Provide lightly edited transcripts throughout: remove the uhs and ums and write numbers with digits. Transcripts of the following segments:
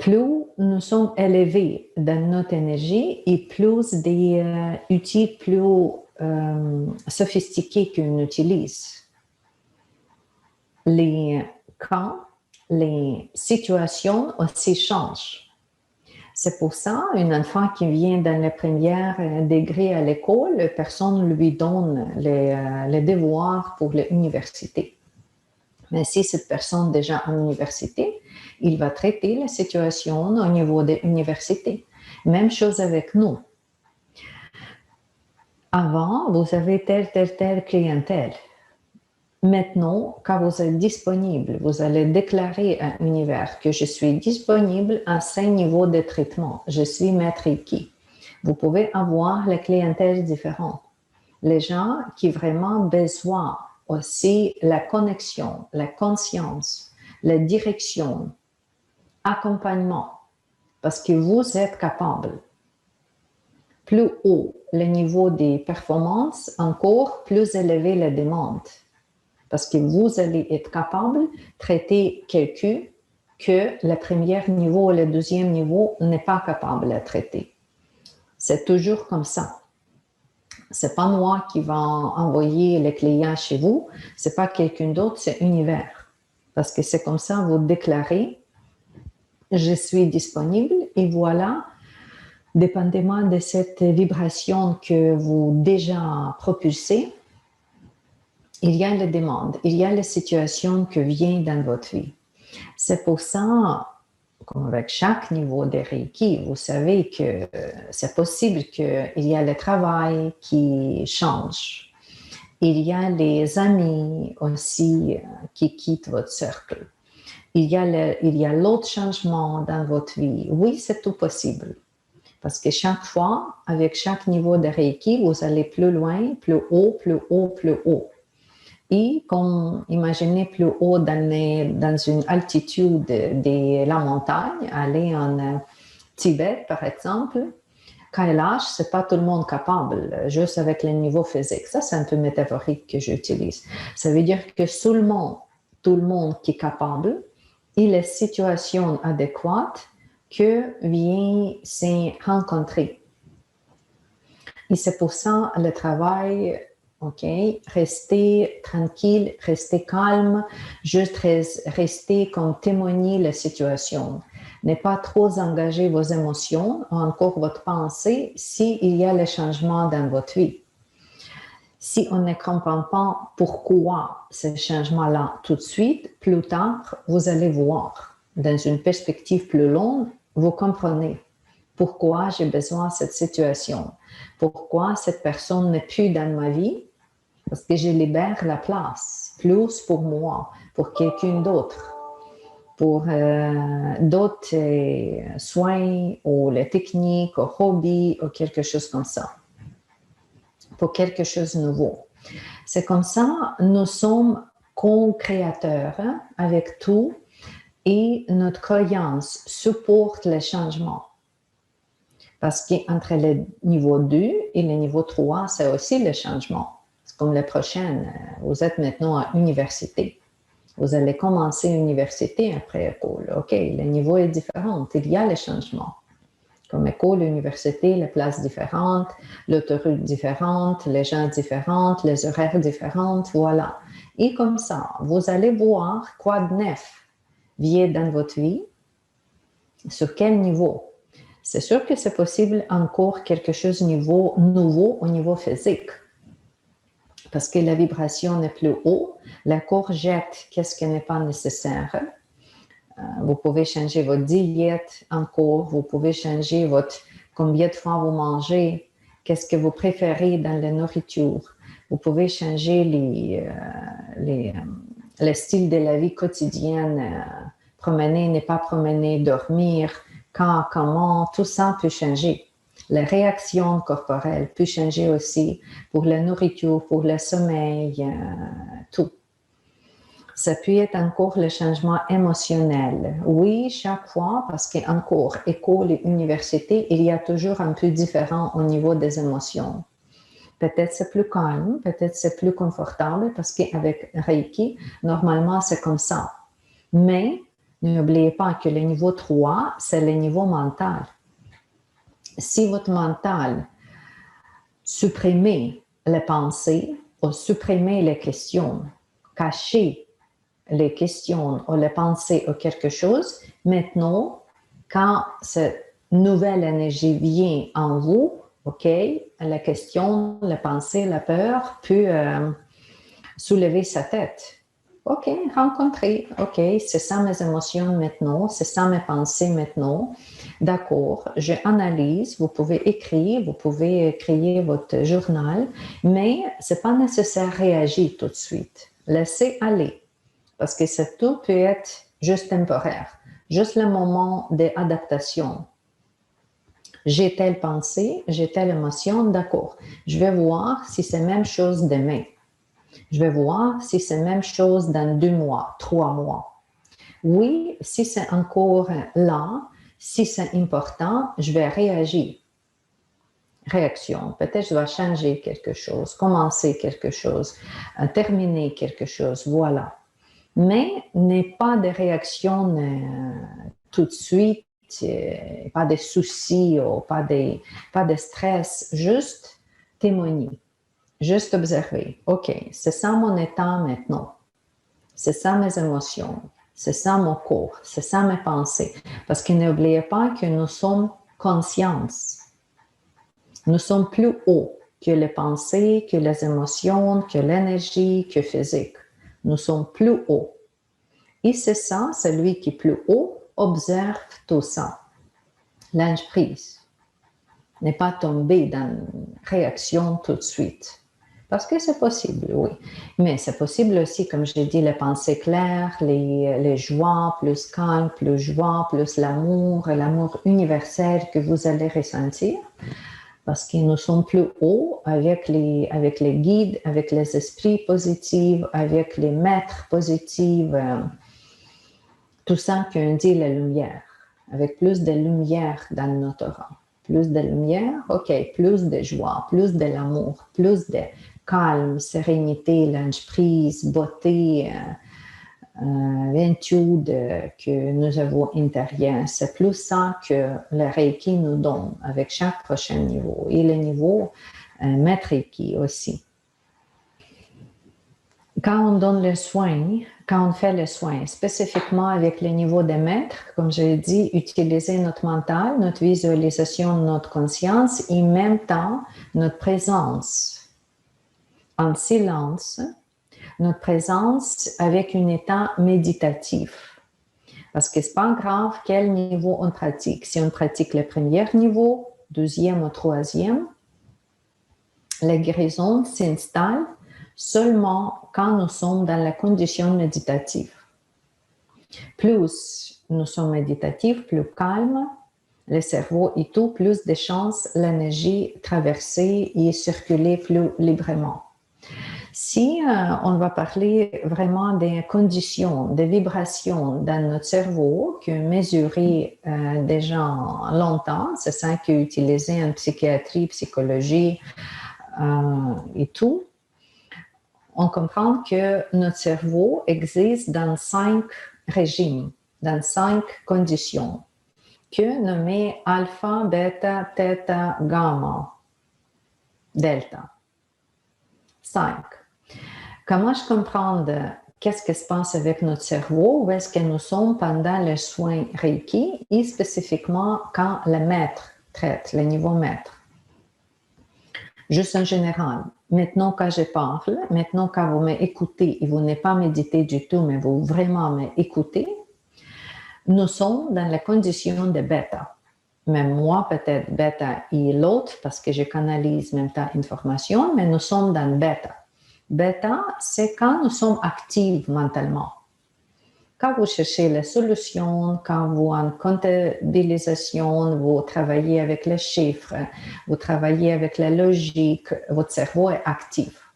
plus nous sommes élevés dans notre énergie et plus des outils plus sophistiqués qu'on utilise. Les camps, les situations aussi changent. C'est pour ça, un enfant qui vient dans le premier degré à l'école, personne ne lui donne les devoirs pour l'université. Mais si cette personne est déjà en université, il va traiter la situation au niveau de l'université. Même chose avec nous. Avant, vous avez telle clientèle. Maintenant, quand vous êtes disponible, vous allez déclarer à l'univers que je suis disponible à 5 niveaux de traitement. Je suis maître Reiki. Vous pouvez avoir les clientèles différentes. Les gens qui ont vraiment besoin aussi la connexion, la conscience, la direction, accompagnement, parce que vous êtes capable. Plus haut le niveau des performances, encore plus élevé la demande. Parce que vous allez être capable de traiter quelqu'un que le premier niveau ou le deuxième niveau n'est pas capable de traiter. C'est toujours comme ça. C'est pas moi qui va envoyer les clients chez vous, c'est pas quelqu'un d'autre, c'est l'univers. Parce que c'est comme ça, vous déclarez, je suis disponible et voilà, dépendamment de cette vibration que vous déjà propulsez, il y a les demandes, il y a les situations qui viennent dans votre vie. C'est pour ça, comme avec chaque niveau de Reiki, vous savez que c'est possible qu'il y a le travail qui change. Il y a les amis aussi qui quittent votre cercle. Il y a l'autre changement dans votre vie. Oui, c'est tout possible. Parce que chaque fois, avec chaque niveau de Reiki, vous allez plus loin, plus haut, plus haut, plus haut. Et comme imaginez plus haut dans une altitude de la montagne, aller en Tibet par exemple, Kailash, c'est pas tout le monde capable, juste avec le niveau physique. Ça, c'est un peu métaphorique que j'utilise. Ça veut dire que seulement tout le monde qui est capable et les situations adéquates que vient se rencontrer. Et c'est pour ça le travail. OK? Restez tranquille, restez calme, juste restez comme témoigner la situation. Ne pas trop engager vos émotions, encore votre pensée, s'il y a le changement dans votre vie. Si on ne comprend pas pourquoi ce changement-là tout de suite, plus tard, vous allez voir. Dans une perspective plus longue, vous comprenez pourquoi j'ai besoin de cette situation, pourquoi cette personne n'est plus dans ma vie. Parce que je libère la place, plus pour moi, pour quelqu'un d'autre, pour d'autres soins ou les techniques, ou hobbies, ou quelque chose comme ça, pour quelque chose de nouveau. C'est comme ça, nous sommes co-créateurs avec tout et notre croyance supporte le changement. Parce qu'entre le niveau 2 et le niveau 3, c'est aussi le changement. Comme la prochaine, vous êtes maintenant à l'université. Vous allez commencer l'université après école. OK, le niveau est différent. Il y a les changements. Comme école, l'université, les places différentes, l'autoroute différente, les gens différents, les horaires différents, voilà. Et comme ça, vous allez voir quoi de neuf vient dans votre vie, sur quel niveau. C'est sûr que c'est possible encore quelque chose de nouveau au niveau physique. Parce que la vibration est plus haut, la corps jette qu'est-ce qui n'est pas nécessaire. Vous pouvez changer votre diète encore, vous pouvez changer combien de fois vous mangez, qu'est-ce que vous préférez dans la nourriture. Vous pouvez changer le style de la vie quotidienne, promener, ne pas promener, dormir, quand, comment, tout ça peut changer. La réaction corporelle peut changer aussi pour la nourriture, pour le sommeil, tout. Ça peut être encore le changement émotionnel. Oui, chaque fois, parce qu'encore, école et université, il y a toujours un peu différent au niveau des émotions. Peut-être c'est plus calme, peut-être c'est plus confortable, parce qu'avec Reiki, normalement, c'est comme ça. Mais N'oubliez pas que le niveau 3, c'est le niveau mental. Si votre mental supprimez les pensées ou supprimez les questions, cachez les questions ou les pensées ou quelque chose, maintenant, quand cette nouvelle énergie vient en vous, OK, la question, la pensée, la peur peut soulever sa tête. OK, rencontrer. OK, c'est ça mes émotions maintenant, c'est ça mes pensées maintenant. D'accord, je analyse, vous pouvez écrire, vous pouvez créer votre journal, mais ce n'est pas nécessaire de réagir tout de suite. Laissez aller, parce que ça tout peut être juste temporaire, juste le moment d'adaptation. J'ai telle pensée, j'ai telle émotion, d'accord. Je vais voir si c'est la même chose demain. Je vais voir si c'est la même chose dans 2 mois, 3 mois. Oui, si c'est encore là, si c'est important, je vais réagir. Réaction. Peut-être je dois changer quelque chose, commencer quelque chose, terminer quelque chose, voilà. Mais n'est pas de réaction tout de suite, pas de soucis, pas de stress, juste témoigner. Juste observer. OK, c'est ça mon état maintenant. C'est ça mes émotions. C'est ça mon corps. C'est ça mes pensées. Parce que n'oubliez pas que nous sommes conscience. Nous sommes plus hauts que les pensées, que les émotions, que l'énergie, que physique. Nous sommes plus hauts. Et c'est ça, celui qui est plus haut observe tout ça. Lâche prise. N'est pas tombé dans une réaction tout de suite. Parce que c'est possible, oui. Mais c'est possible aussi, comme je l'ai dit, les pensées claires, les joies, plus calme, plus joie, plus l'amour universel que vous allez ressentir. Parce que nous sommes plus hauts avec les guides, avec les esprits positifs, avec les maîtres positifs, tout ça qu'on dit la lumière, avec plus de lumière dans notre rang. Plus de lumière, OK, plus de joie, plus de l'amour, plus de calme, sérénité, lâche prise, beauté, ventude que nous avons intérieur. C'est plus ça que le Reiki nous donne avec chaque prochain niveau. Et le niveau maître Reiki aussi. Quand on donne le soin, quand on fait le soin, spécifiquement avec le niveau des maîtres, comme je l'ai dit, utiliser notre mental, notre visualisation, notre conscience et en même temps notre présence en silence, notre présence avec un état méditatif. Parce que ce n'est pas grave quel niveau on pratique. Si on pratique le premier niveau, deuxième ou troisième, la guérison s'installe seulement quand nous sommes dans la condition méditative. Plus nous sommes méditatifs, plus calmes, le cerveau et tout, plus de chances l'énergie traverser et circuler plus librement. Si on va parler vraiment des conditions, des vibrations dans notre cerveau que mesuré déjà longtemps, c'est ça qui est utilisé en psychiatrie, psychologie et tout, on comprend que notre cerveau existe dans 5 régimes, dans 5 conditions, que nommé alpha, bêta, theta, gamma, delta. 5. Comment je comprends qu'est-ce qui se passe avec notre cerveau, où est-ce que nous sommes pendant le soin Reiki et spécifiquement quand le maître traite, le niveau maître. Juste en général. Maintenant, quand je parle, maintenant, quand vous m'écoutez et vous n'êtes pas médité du tout, mais vous vraiment m'écoutez, nous sommes dans la condition de bêta. Même moi, peut-être bêta et l'autre, parce que je canalise même temps information, mais nous sommes dans bêta. Bêta, c'est quand nous sommes actifs mentalement. Quand vous cherchez la solution, quand vous en comptabilisation, vous travaillez avec les chiffres, vous travaillez avec la logique, votre cerveau est actif.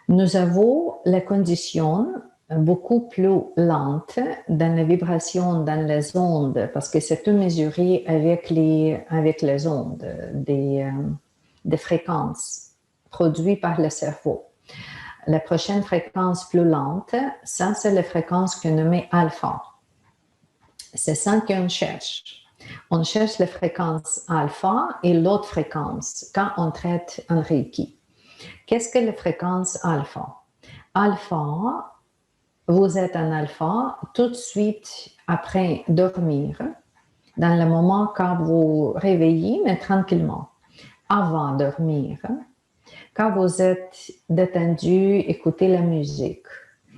Nous avons la condition beaucoup plus lente dans la vibration, dans les ondes, parce que c'est tout mesuré avec les ondes, des fréquences produites par le cerveau. La prochaine fréquence plus lente, ça c'est la fréquence qu'on nomme alpha. C'est ça qu'on cherche. On cherche la fréquence alpha et l'autre fréquence quand on traite un Reiki. Qu'est-ce que la fréquence alpha? Alpha, vous êtes en alpha tout de suite après dormir, dans le moment quand vous réveillez, mais tranquillement, avant de dormir, quand vous êtes détendu, écoutez la musique,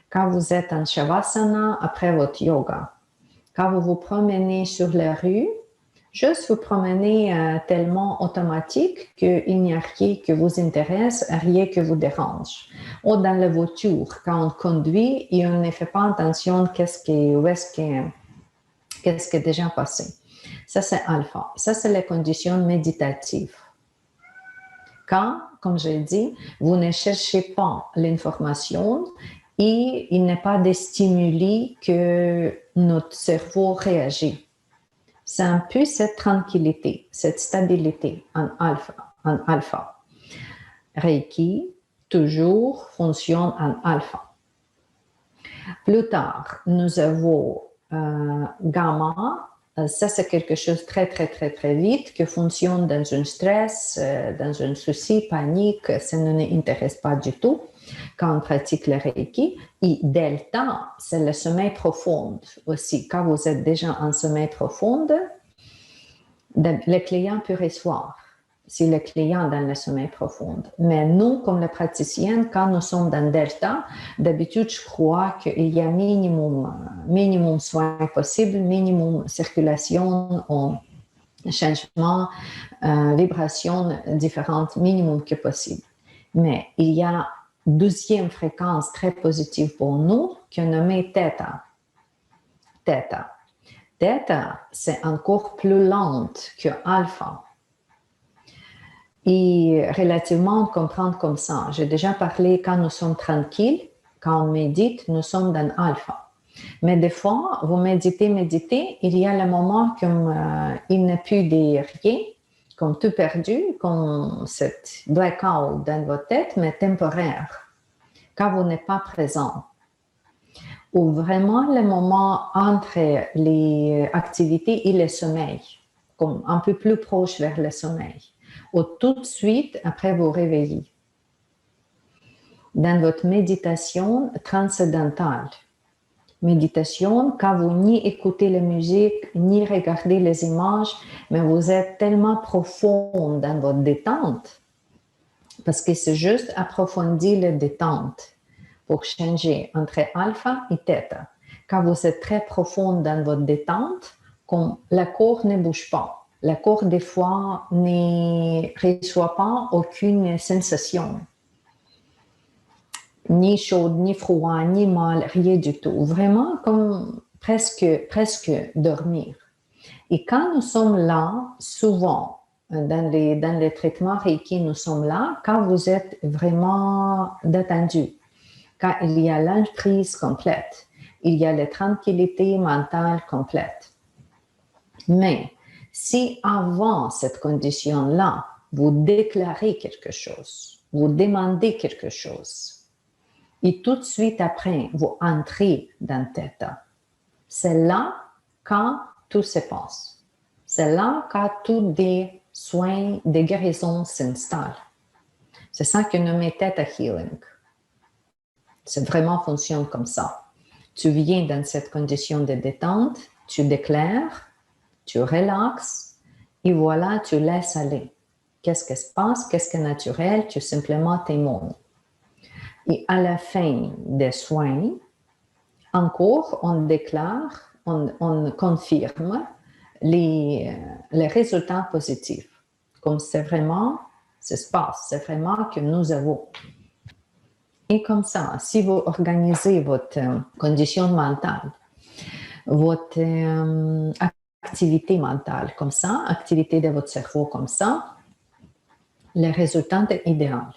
quand vous êtes en Shavasana après votre yoga, quand vous vous promenez sur la rue, juste vous promenez tellement automatique qu'il n'y a rien qui vous intéresse, rien qui vous dérange. Ou dans la voiture, quand on conduit et on ne fait pas attention qu'est-ce qui est déjà passé. Ça, c'est alpha. Ça, c'est la condition méditative. Quand, comme j'ai dit, vous ne cherchez pas l'information et il n'est pas de stimuli que notre cerveau réagit. C'est un peu cette tranquillité, cette stabilité en alpha. Reiki, toujours, fonctionne en alpha. Plus tard, nous avons gamma. Ça, c'est quelque chose de très vite qui fonctionne dans un stress, dans un souci, panique. Ça ne nous intéresse pas du tout quand on pratique le Reiki. Et delta, c'est le sommeil profond aussi. Quand vous êtes déjà en sommeil profond, le client peut recevoir si le client est dans le sommeil profond. Mais nous, comme les praticiens, quand nous sommes dans delta, d'habitude, je crois qu'il y a minimum soins possible, minimum circulation, changement, vibrations différentes, minimum que possible. Mais il y a une deuxième fréquence très positive pour nous qu'on nomme theta. Theta, c'est encore plus lente que alpha. Et relativement comprendre comme ça. J'ai déjà parlé quand nous sommes tranquilles, quand on médite, nous sommes dans alpha. Mais des fois, vous méditez, il y a le moment comme il n'y a plus de rien, comme tout perdu, comme cette blackout dans votre tête, mais temporaire, quand vous n'êtes pas présent. Ou vraiment le moment entre les activités et le sommeil, comme un peu plus proche vers le sommeil. Ou tout de suite après vous réveiller. Dans votre méditation transcendantale, méditation, quand vous ni écoutez la musique, ni regardez les images, mais vous êtes tellement profond dans votre détente, parce que c'est juste approfondir la détente pour changer entre alpha et theta. Quand vous êtes très profond dans votre détente, comme la corps ne bouge pas. La corps, des fois, ne reçoit pas aucune sensation. Ni chaud, ni froid, ni mal, rien du tout. Vraiment comme presque dormir. Et quand nous sommes là, souvent, dans les traitements Reiki, nous sommes là quand vous êtes vraiment détendu, quand il y a l'emprise complète, il y a la tranquillité mentale complète. Mais si avant cette condition-là, vous déclarez quelque chose, vous demandez quelque chose, et tout de suite après, vous entrez dans Theta, c'est là quand tout se passe. C'est là quand tous des soins, des guérisons s'installent. C'est ça que nous nomme Theta Healing. C'est vraiment fonctionne comme ça. Tu viens dans cette condition de détente, tu déclares, tu relaxes, et voilà, tu laisses aller. Qu'est-ce qui se passe? Qu'est-ce qui est naturel? Tu simplement témoignes. Et à la fin des soins, encore, on déclare, on confirme les résultats positifs. Comme c'est vraiment, ça se passe, c'est vraiment que nous avons. Et comme ça, si vous organisez votre condition mentale, votre activité mentale comme ça, activité de votre cerveau comme ça, le résultat est idéal.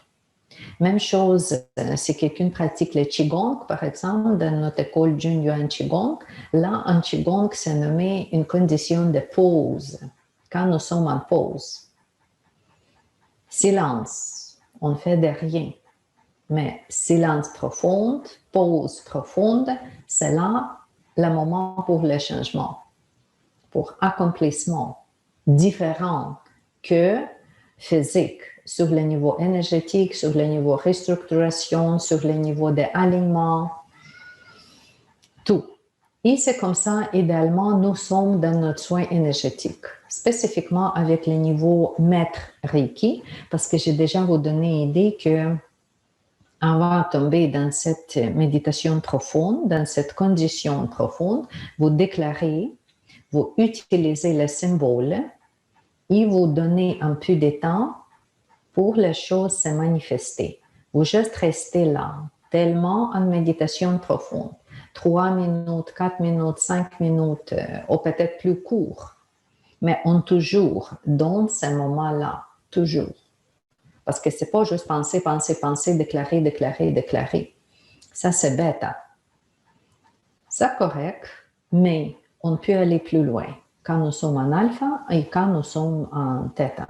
Même chose, si quelqu'un pratique le Qigong, par exemple, dans notre école Jun Yuan Qigong, là, en Qigong, c'est nommé une condition de pause, quand nous sommes en pause. Silence, on ne fait de rien. Mais silence profond, pause profonde, c'est là le moment pour le changement, pour accomplissement différent que physique, sur le niveau énergétique, sur le niveau restructuration, sur le niveau d'alignement, tout. Et c'est comme ça, idéalement, nous sommes dans notre soin énergétique, spécifiquement avec le niveau maître Reiki, parce que j'ai déjà vous donné idée que avant de tomber dans cette méditation profonde, dans cette condition profonde, vous déclarez, vous utilisez le symbole et vous donnez un peu de temps pour les choses se manifester. Vous juste restez là, tellement en méditation profonde. 3 minutes, 4 minutes, 5 minutes, ou peut-être plus court. Mais on toujours dans ce moment-là, toujours. Parce que c'est pas juste penser, penser, penser, déclarer, déclarer, déclarer. Ça, c'est bête. C'est correct, mais on peut aller plus loin quand nous sommes en alpha et quand nous sommes en theta.